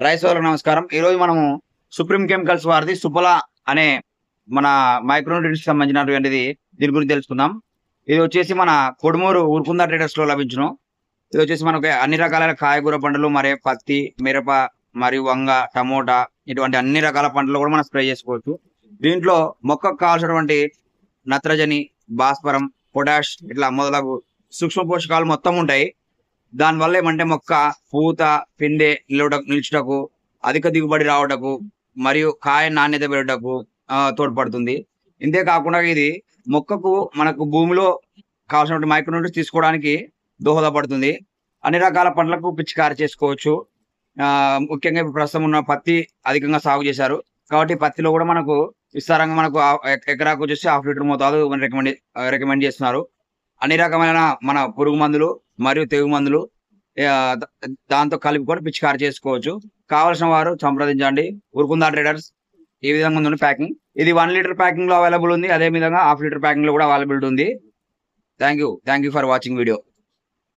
Rice వాళ్ళకి నమస్కారం. ఈరోజు మనము సుప్రీం కెమికల్స్ వారిది సుఫల అనే మన మైక్రోన్యూట్రియన్స్ సంబంధించినటువంటిది దీని గురించి తెలుసుకుందాం. ఇది వచ్చేసి మన కొడుమూరు ఊరుకుంద ట్రేడర్స్ లో లభించును. ఇది వచ్చేసి మనకు అన్ని రకాలైన కాయగూర పంటలు మరియు పత్తి, మిరప మరియు వంగ, టమోటా ఇటువంటి అన్ని రకాల పంటలు కూడా మనం స్ప్రే చేసుకోవచ్చు. దీంట్లో మొక్కకు కావాల్సినటువంటి నత్రజని, భాస్వరం, పొటాష్ ఇట్లా మొదలగు సూక్ష్మ పోషకాలు మొత్తం ఉంటాయి. దానివల్ల ఏమంటే మొక్క పూత, పిందె నిల్చుటకు, అధిక దిగుబడి రావటకు మరియు కాయ నాణ్యత పెరుగుటకు తోడ్పడుతుంది. ఇంతే కాకుండా ఇది మొక్కకు మనకు భూమిలో కావాల్సినటువంటి మైక్రోన్యూట్రియన్స్ తీసుకోవడానికి దోహదపడుతుంది. అన్ని రకాల పంటలకు పిచికారి చేసుకోవచ్చు. ముఖ్యంగా ఇప్పుడు ప్రస్తుతం ఉన్న పత్తి అధికంగా సాగు చేశారు కాబట్టి పత్తిలో కూడా మనకు విస్తారంగా మనకు ఎకరాకు వచ్చేసి 1/2 లీటర్ మోతాదు రికమెండ్ చేస్తున్నారు. అన్ని రకమైన మన పురుగు మందులు మరియు తెగులు మందులు దాంతో కలుపుకొని పిచికారి చేసుకోవచ్చు. కావలసిన వారు సంప్రదించండి. ఊరుకుందా ట్రేడర్స్. ఈ విధంగా ఉంది ప్యాకింగ్. ఇది 1 లీటర్ ప్యాకింగ్ లో అవైలబుల్ ఉంది. అదే విధంగా 1/2 లీటర్ ప్యాకింగ్ లో కూడా అవైలబిలిటీ ఉంది. Thank you for watching video.